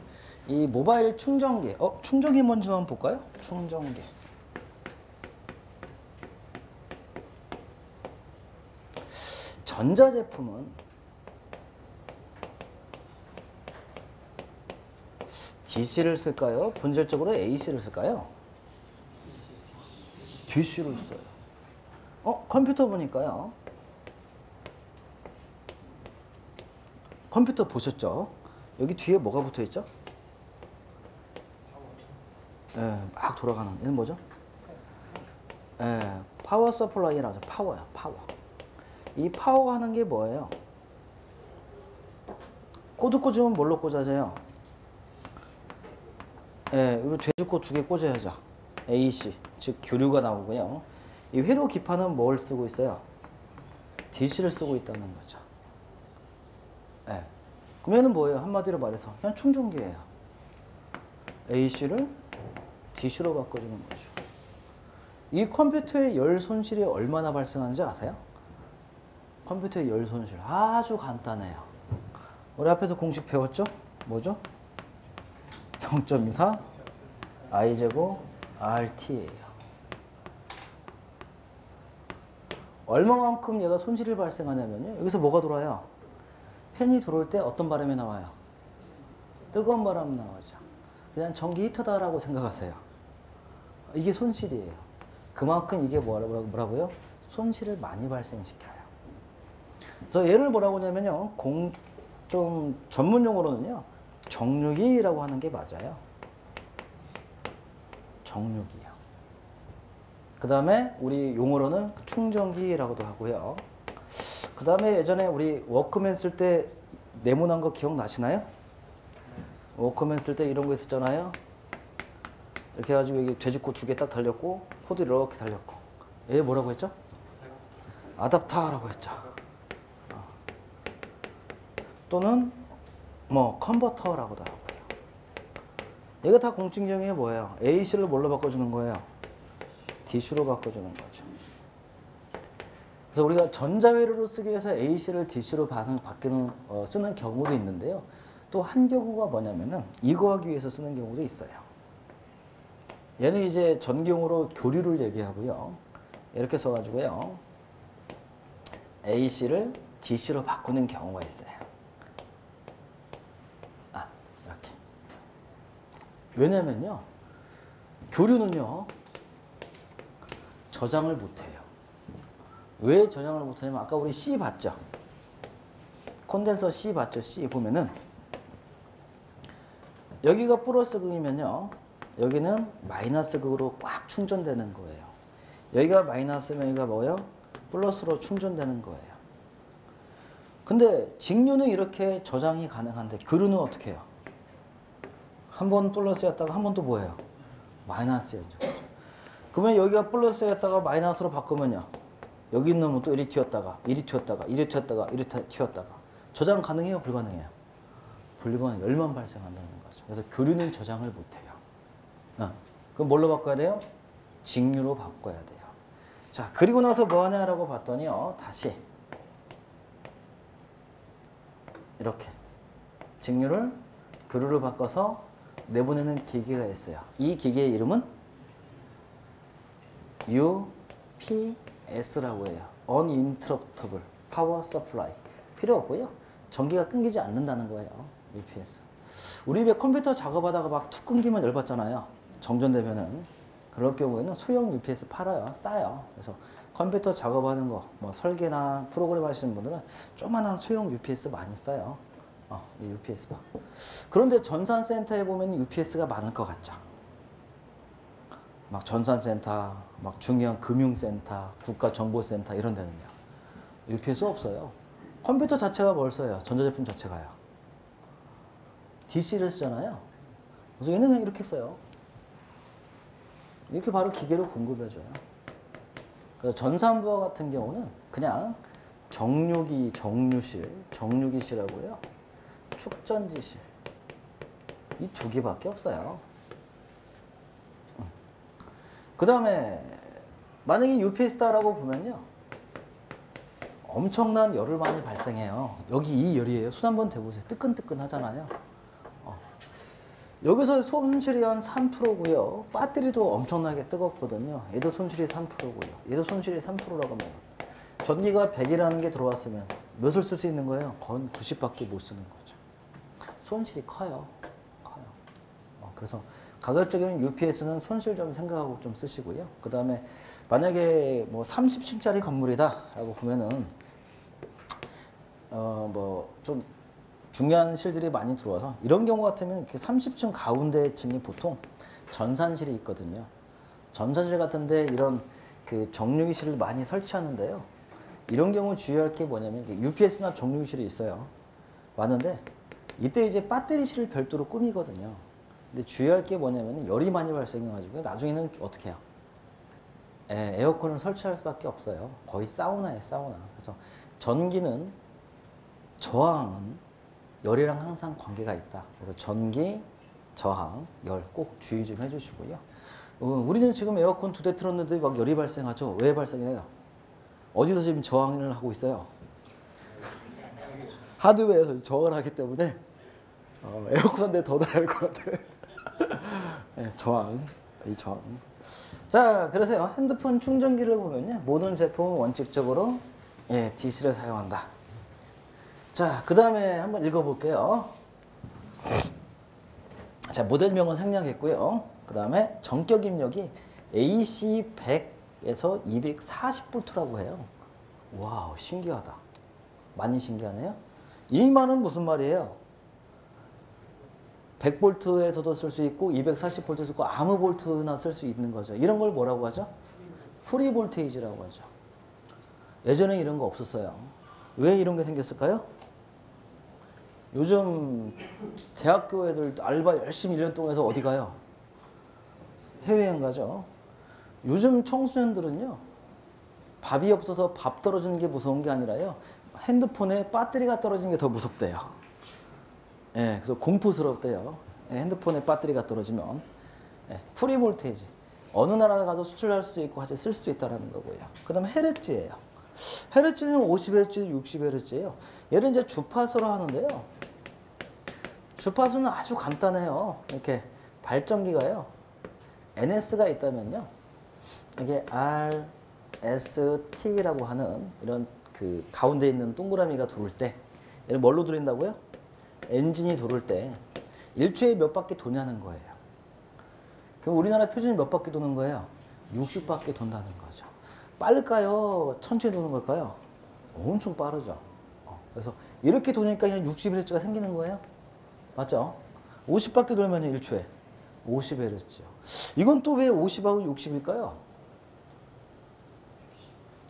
이 모바일 충전기, 충전기 먼저 한번 볼까요? 충전기. 전자제품은 DC를 쓸까요? 본질적으로 AC를 쓸까요? DC를 써요. 컴퓨터 보니까요. 컴퓨터 보셨죠? 여기 뒤에 뭐가 붙어 있죠? 막 돌아가는 얘는 뭐죠? 파워 서플라이라죠. 파워요. 파워. 이 파워가 하는 게 뭐예요? 코드 꽂으면 뭘로 꽂아져요? 그리고 돼지코 2개 꽂아야죠. AC, 즉 교류가 나오고요. 이 회로 기판은 뭘 쓰고 있어요? DC를 쓰고 있다는 거죠. 그럼 얘는 뭐예요? 한마디로 말해서 그냥 충전기예요. AC를 DC로 바꿔주는 거죠. 이 컴퓨터의 열 손실이 얼마나 발생하는지 아세요? 컴퓨터의 열 손실 아주 간단해요. 우리 앞에서 공식 배웠죠? 뭐죠? 0.24 I제곱 RT예요. 얼마만큼 얘가 손실이 발생하냐면요. 여기서 뭐가 돌아요? 팬이 들어올 때 어떤 바람이 나와요? 뜨거운 바람이 나오죠. 그냥 전기 히터다라고 생각하세요. 이게 손실이에요. 그만큼 이게 뭐라고요? 손실을 많이 발생시켜요. 그래서 얘를 뭐라고 하냐면요. 좀 전문 용어로는요. 정류기라고 하는 게 맞아요. 정류기요. 그 다음에 우리 용어로는 충전기라고도 하고요. 그 다음에 예전에 우리 워크맨 쓸 때 네모난 거 기억나시나요? 워크맨 쓸 때 이런 거 있었잖아요. 이렇게 해가지고 여기 돼지코 2개 딱 달렸고 코드 이렇게 달렸고 얘 뭐라고 했죠? 아답터라고 했죠. 또는 뭐 컨버터라고도 하고요. 얘가 다 공증정의가 뭐예요? AC를 뭘로 바꿔주는 거예요? DC로 바꿔주는 거죠. 그래서 우리가 전자회로로 쓰기 위해서 AC를 DC로 쓰는 경우도 있는데요. 또 한 경우가 뭐냐면은 이거 하기 위해서 쓰는 경우도 있어요. 얘는 이제 전기용으로 교류를 얘기하고요. 이렇게 써가지고요. AC를 DC로 바꾸는 경우가 있어요. 이렇게. 왜냐면요. 교류는요. 저장을 못해요. 왜 저장을 못하냐면 아까 우리 C 봤죠? 콘덴서 C 봤죠? C 보면은 여기가 플러스 극이면요. 여기는 마이너스 극으로 꽉 충전되는 거예요. 여기가 마이너스면 여기가 뭐예요? 플러스로 충전되는 거예요. 근데 직류는 이렇게 저장이 가능한데 교류는 어떻게 해요? 한 번 플러스였다가 한 번 또 뭐예요? 마이너스였죠. 그러면 여기가 플러스였다가 마이너스로 바꾸면요. 여기 있는 놈은 또 이리 튀었다가 이리 튀었다가 이리 튀었다가 이리 튀었다가 저장 가능해요? 불가능해요? 불가능. 열만 발생한다는 거죠. 그래서 교류는 저장을 못해요. 그럼 뭘로 바꿔야 돼요? 직류로 바꿔야 돼요. 자, 그리고 나서 뭐 하냐라고 봤더니요. 다시 이렇게 직류를 교류로 바꿔서 내보내는 기계가 있어요. 이 기계의 이름은 UPS라고 해요. Uninterruptible Power Supply. 필요 없고요. 전기가 끊기지 않는다는 거예요. UPS. 우리 왜 컴퓨터 작업하다가 막 툭 끊기면 열받잖아요. 정전되면은. 그럴 경우에는 소형 UPS 팔아요. 싸요. 그래서 컴퓨터 작업하는 거, 뭐 설계나 프로그램 하시는 분들은 조그만한 소형 UPS 많이 써요. 이 UPS다. 그런데 전산센터에 보면 UPS가 많을 것 같죠. 막 전산센터, 막 중요한 금융센터, 국가정보센터 이런 데는요. UPS 없어요. 컴퓨터 자체가 뭘 써요? 전자제품 자체가요. DC를 쓰잖아요. 그래서 얘는 그냥 이렇게 써요. 이렇게 바로 기계로 공급해줘요. 그래서 전산부와 같은 경우는 그냥 정류기실하고요. 축전지실. 이 2개밖에 없어요. 그 다음에 만약에 UPS다라고 보면요. 엄청난 열을 많이 발생해요. 여기 이 열이에요. 손 한번 대보세요. 뜨끈뜨끈 하잖아요. 여기서 손실이 한 3%고요. 배터리도 엄청나게 뜨겁거든요. 얘도 손실이 3%고요. 얘도 손실이 3%라고 하면 전기가 100이라는 게 들어왔으면 몇을 쓸 수 있는 거예요? 거의 90밖에 못 쓰는 거죠. 손실이 커요. 그래서 가급적이면 UPS는 손실 좀 생각하고 좀 쓰시고요. 그 다음에 만약에 뭐 30층짜리 건물이다 라고 보면은 뭐 좀 중요한 실들이 많이 들어와서 이런 경우 같으면 30층 가운데 층이 보통 전산실이 있거든요. 전산실 같은데 이런 그 정류기실을 많이 설치하는데요. 이런 경우 주의할 게 뭐냐면 UPS나 정류기실이 있어요. 많은데 이때 이제 배터리실을 별도로 꾸미거든요. 근데 주의할 게 뭐냐면 열이 많이 발생해가지고 나중에는 어떻게 해요? 에어컨을 설치할 수밖에 없어요. 거의 사우나예요, 사우나. 그래서 전기는 저항은 열이랑 항상 관계가 있다. 그래서 전기, 저항, 열 꼭 주의 좀 해주시고요. 우리는 지금 에어컨 2대 틀었는데 막 열이 발생하죠. 왜 발생해요? 어디서 지금 저항을 하고 있어요? 하드웨어에서 저항을 하기 때문에 에어컨 한 대 더 달아야 할 것 같아. 네, 저항, 이 저항. 자, 그래서요 핸드폰 충전기를 보면요 모든 제품은 원칙적으로 DC를 사용한다. 자, 그 다음에 한번 읽어볼게요. 자, 모델명은 생략했고요. 그 다음에 전격 입력이 AC 100에서 240V라고 해요. 와우, 신기하다. 많이 신기하네요. 이 말은 무슨 말이에요? 100V에서도 쓸 수 있고 240V 쓸 수 있고 아무 볼트나 쓸 수 있는 거죠. 이런 걸 뭐라고 하죠? 프리 볼테이지라고 하죠. 예전에 이런 거 없었어요. 왜 이런 게 생겼을까요? 요즘 대학교 애들 알바 열심히 1년 동안 해서 어디 가요? 해외여행 가죠. 요즘 청소년들은요, 밥이 없어서 밥 떨어지는 게 무서운 게 아니라요, 핸드폰에 배터리가 떨어지는 게 더 무섭대요. 예, 그래서 공포스럽대요. 예, 핸드폰에 배터리가 떨어지면. 예, 프리 볼테이지. 어느 나라 가도 수출할 수 있고 같이 쓸 수 있다는 거고요. 그 다음에 헤르츠예요. 헤르츠는 50Hz, 60Hz예요. 얘를 이제 주파수로 하는데요. 주파수는 아주 간단해요. 이렇게 발전기가요, NS가 있다면요, 이게 R, S, T라고 하는 이런 그 가운데 있는 동그라미가 돌을 때, 얘를 뭘로 돌린다고요? 엔진이 돌을 때 1초에 몇 바퀴 도냐는 거예요. 그럼 우리나라 표준이 몇 바퀴 도는 거예요? 60바퀴 돈다는 거죠. 빠를까요? 천천히 도는 걸까요? 엄청 빠르죠. 그래서 이렇게 도니까 그냥 60Hz가 생기는 거예요. 맞죠? 50바퀴 돌면 1초에 50Hz요. 이건 또 왜 50하고 60일까요?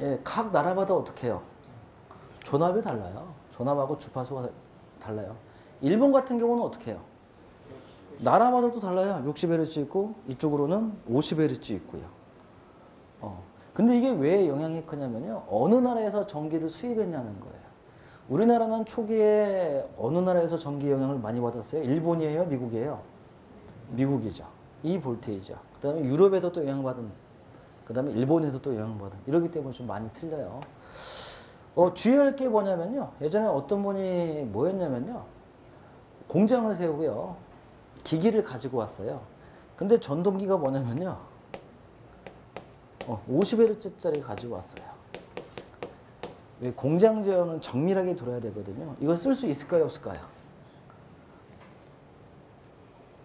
예, 각 나라마다 어떻게 해요? 전압이 달라요. 전압하고 주파수가 달라요. 일본 같은 경우는 어떻게 해요? 나라마다 또 달라요. 60Hz 있고 이쪽으로는 50Hz 있고요. 근데 이게 왜 영향이 크냐면요, 어느 나라에서 전기를 수입했냐는 거예요. 우리나라는 초기에 어느 나라에서 전기 영향을 많이 받았어요? 일본이에요? 미국이에요? 미국이죠. 이 볼테이지요. 그 다음에 유럽에서 또 영향받은, 그 다음에 일본에서 또 영향받은, 이러기 때문에 좀 많이 틀려요. 주의할 게 뭐냐면요, 예전에 어떤 분이 뭐 했냐면요, 공장을 세우고요, 기기를 가지고 왔어요. 근데 전동기가 뭐냐면요, 50Hz짜리 가지고 왔어요. 왜? 공장 제어는 정밀하게 돌아야 되거든요. 이거 쓸 수 있을까요, 없을까요?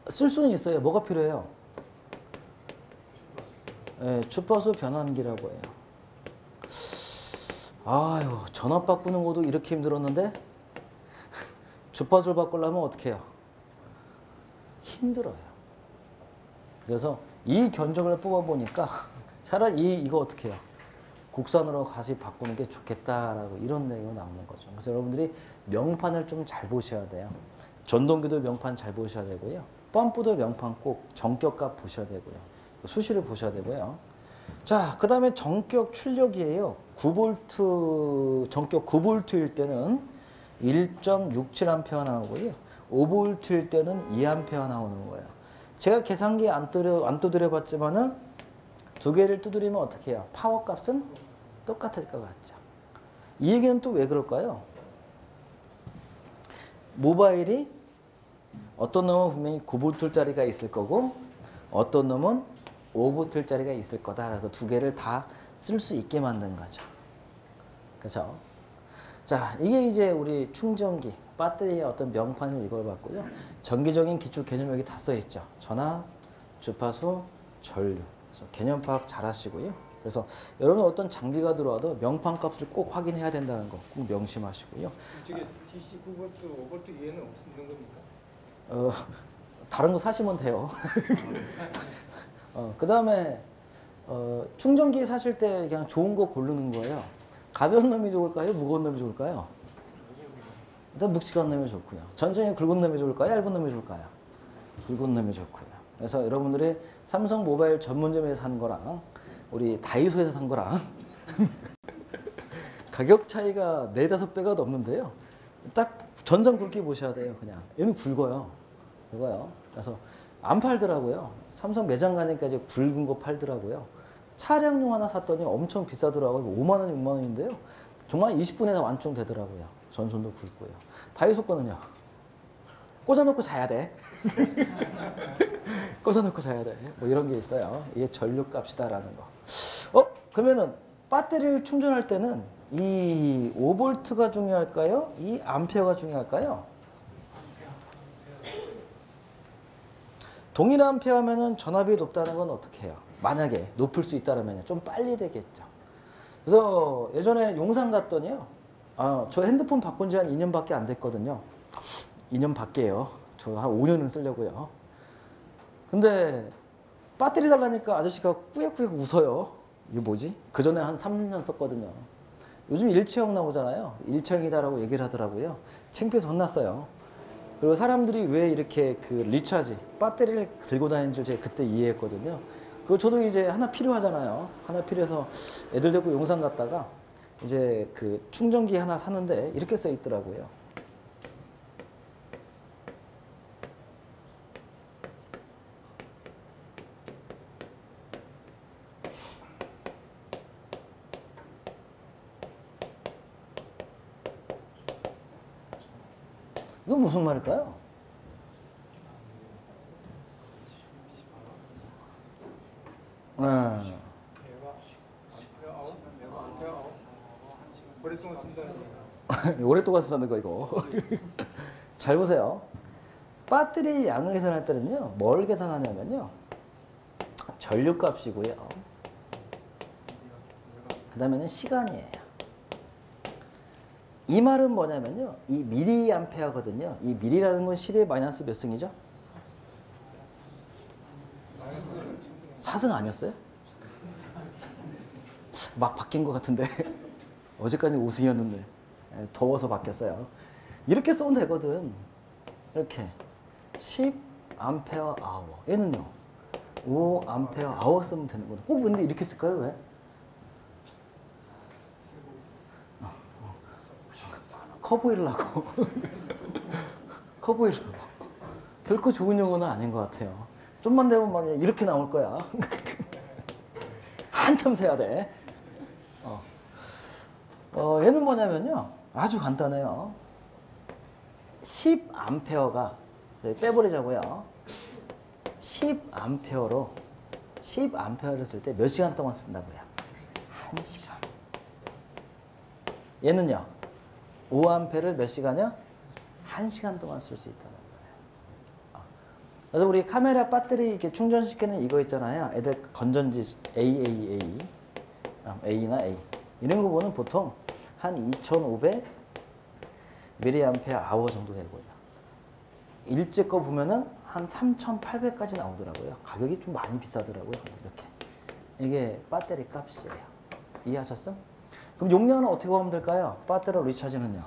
쓸 수는 있어요. 뭐가 필요해요? 네, 주파수 변환기라고 해요. 아유, 전압 바꾸는 것도 이렇게 힘들었는데 주파수를 바꾸려면 어떻게 해요? 힘들어요. 그래서 이 견적을 뽑아보니까 차라리 이거 어떻게 해요? 국산으로 다시 바꾸는 게 좋겠다라고 이런 내용이 나오는 거죠. 그래서 여러분들이 명판을 좀 잘 보셔야 돼요. 전동기도 명판 잘 보셔야 되고요. 펌프도 명판 꼭 정격값 보셔야 되고요. 수시를 보셔야 되고요. 자, 그 다음에 정격 출력이에요. 9V, 정격 9V일 때는 1.67A 나오고요. 5V일 때는 2A 나오는 거예요. 제가 계산기 안 두드려 봤지만은 두 개를 두드리면 어떻게 해요? 파워 값은 똑같을 것 같죠. 이 얘기는 또 왜 그럴까요? 모바일이 어떤 놈은 분명히 9V짜리가 있을 거고 어떤 놈은 5V짜리가 있을 거다. 그래서 두 개를 다 쓸 수 있게 만든 거죠. 그렇죠? 자, 이게 이제 우리 충전기, 배터리의 어떤 명판을 읽어봤고요. 전기적인 기초 개념 여기 다 써있죠. 전압, 주파수, 전류. 그래서 개념 파악 잘 하시고요. 그래서 여러분 어떤 장비가 들어와도 명판 값을 꼭 확인해야 된다는 거 꼭 명심하시고요. 이쪽에 DC 9V, 5V 이외에는 없는 겁니까? 다른 거 사시면 돼요. 그 다음에 충전기 사실 때 그냥 좋은 거 고르는 거예요. 가벼운 놈이 좋을까요? 무거운 놈이 좋을까요? 일단 묵직한 놈이 좋고요. 전선이 굵은 놈이 좋을까요? 얇은 놈이 좋을까요? 굵은 놈이 좋고요. 그래서 여러분들이 삼성 모바일 전문점에서 산 거랑 우리 다이소에서 산 거랑 가격 차이가 4-5배가 넘는데요. 딱 전선 굵기 보셔야 돼요. 그냥 얘는 굵어요. 굵어요. 그래서 안 팔더라고요. 삼성 매장 가니까 이제 굵은 거 팔더라고요. 차량용 하나 샀더니 엄청 비싸더라고요. 5만 원, 6만 원인데요. 정말 20분에서 완충되더라고요. 전선도 굵고요. 다이소 거는요. 꽂아놓고 자야 돼. 꽂아놓고 자야 돼. 뭐 이런 게 있어요. 이게 전류값이다라는 거. 그러면은 배터리를 충전할 때는 이 5V가 중요할까요? 이 암페어가 중요할까요? 동일 암페어면은 전압이 높다는 건 어떻게 해요? 만약에 높을 수 있다면 좀 빨리 되겠죠. 그래서 예전에 용산 갔더니요. 저 핸드폰 바꾼 지 한 2년밖에 안 됐거든요. 2년 밖에요. 저 한 5년은 쓰려고요. 근데 배터리 달라니까 아저씨가 꾸역꾸역 웃어요. 이게 뭐지? 그 전에 한 3년 썼거든요. 요즘 일체형 나오잖아요. 일체형이다라고 얘기를 하더라고요. 창피해서 혼났어요. 그리고 사람들이 왜 이렇게 그 리차지, 배터리를 들고 다니는 줄 제가 그때 이해했거든요. 그리고 저도 이제 하나 필요하잖아요. 하나 필요해서 애들 데리고 용산 갔다가 이제 그 충전기 하나 사는데 이렇게 써 있더라고요. 이건 무슨 말일까요? 메가 아웃. 오랫동안 쓴다. 오랫동안 쓰는 거 이거. 잘 보세요. 배터리 양을 계산할 때는요. 뭘 계산하냐면요. 전류값이고요. 그 다음에는 시간이에요. 이 말은 뭐냐면요. 이 미리암페어거든요. 이 미리라는 건 10의 마이너스 몇 승이죠? 4승 아니었어요? 막 바뀐 것 같은데. 어제까지 5승이었는데 더워서 바뀌었어요. 이렇게 써면 되거든. 이렇게 10 암페어 아워. 얘는요. 5 암페어 아워 쓰면 되는 거죠. 꼭 근데 이렇게 쓸까요? 왜? 커 보이려고. 커 보이려고. 결코 좋은 용어는 아닌 것 같아요. 좀만 되면 막 이렇게 나올 거야. 한참 세야 돼. 얘는 뭐냐면요. 아주 간단해요. 10암페어가 빼버리자고요. 10암페어로 10암페어를 쓸 때 몇 시간 동안 쓴다고요? 1시간. 얘는요. 5암페어를 몇 시간이요? 1시간 동안 쓸 수 있다는 거예요. 그래서 우리 카메라 배터리 이렇게 충전시키는 이거 있잖아요. 애들 건전지 AAA, A나 A 이런 거 보면 보통 한 2,500 mAh 정도 되고요. 일제 거 보면은 한 3,800까지 나오더라고요. 가격이 좀 많이 비싸더라고요. 이렇게 이게 배터리 값이에요. 이해하셨어? 그럼 용량은 어떻게 구하면 될까요? 배터리 리차지는요.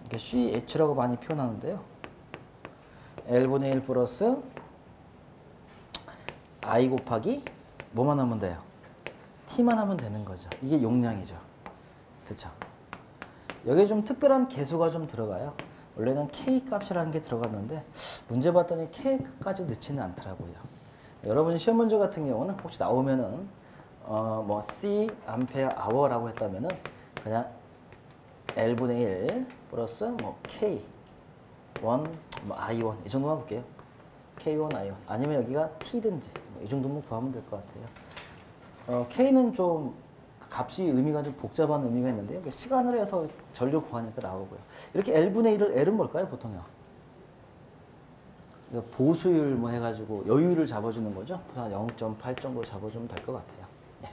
이게 CH라고 많이 표현하는데요. L분의 1 플러스 I 곱하기 뭐만 하면 돼요? T만 하면 되는 거죠. 이게 용량이죠. 그렇죠? 여기에 좀 특별한 개수가 좀 들어가요. 원래는 K 값이라는 게 들어갔는데 문제 봤더니 K 값까지 넣지는 않더라고요. 여러분 시험 문제 같은 경우는 혹시 나오면은 뭐 C 암페어 아워라고 했다면은 그냥 L분의 1 플러스 뭐 K 1 뭐 I1 이 정도만 볼게요. K1 I1 아니면 여기가 T든지 이 정도면 구하면 될 것 같아요. K는 좀 값이 의미가 좀 복잡한 의미가 있는데요. 시간을 해서 전류 구하니까 나오고요. 이렇게 L분의 1을 L은 뭘까요? 보통요. 보수율 뭐 해가지고 여유를 잡아주는 거죠. 한 0.8 정도 잡아주면 될 것 같아요. 네.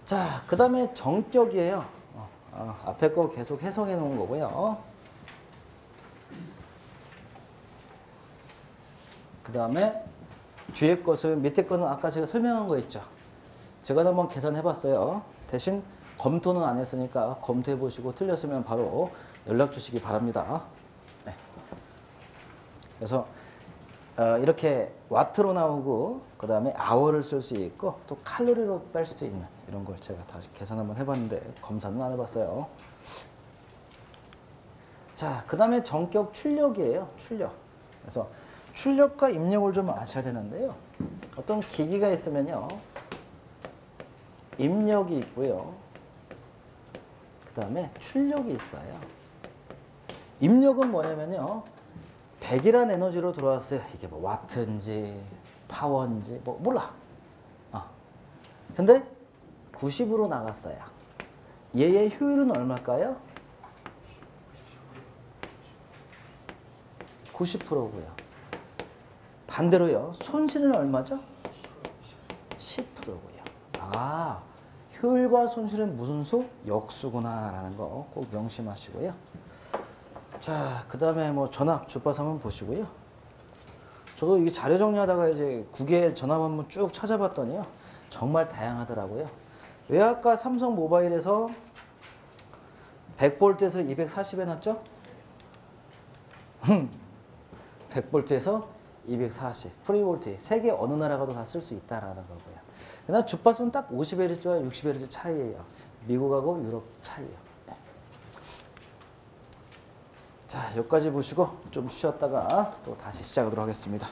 자, 그 다음에 정격이에요. 앞에 거 계속 해석해 놓은 거고요. 그 다음에 뒤에 것은 밑에 것은 아까 제가 설명한 거 있죠. 제가 한번 계산해 봤어요. 대신 검토는 안 했으니까 검토해 보시고 틀렸으면 바로 연락 주시기 바랍니다. 네. 그래서 이렇게 와트로 나오고 그 다음에 아워를 쓸 수 있고 또 칼로리로 뺄 수도 있는 이런 걸 제가 다시 계산 한번 해봤는데 검사는 안 해봤어요. 자, 그 다음에 정격 출력이에요. 출력. 그래서 출력과 입력을 좀 아셔야 되는데요. 어떤 기기가 있으면요. 입력이 있고요. 그 다음에 출력이 있어요. 입력은 뭐냐면요. 100이라는 에너지로 들어왔어요. 이게 뭐 와트인지 파워인지 뭐 몰라. 근데 90으로 나갔어요. 얘의 효율은 얼마일까요? 90%고요. 반대로요. 손실은 얼마죠? 10%고요. 아, 효율과 손실은 무슨 수? 역수구나 라는 거 꼭 명심하시고요. 자, 그 다음에 뭐 전압 주파수 한번 보시고요. 저도 이게 자료 정리하다가 이제 국외 전압 한번 쭉 찾아봤더니요. 정말 다양하더라고요. 왜 아까 삼성 모바일에서 100V에서 240 해놨죠? 100V에서 240 프리볼트 세계 어느 나라가도 다 쓸 수 있다라는 거고요. 그다음 주파수는 딱 50Hz와 60Hz 차이예요. 미국하고 유럽 차이예요. 자, 여기까지 보시고 좀 쉬었다가 또 다시 시작하도록 하겠습니다.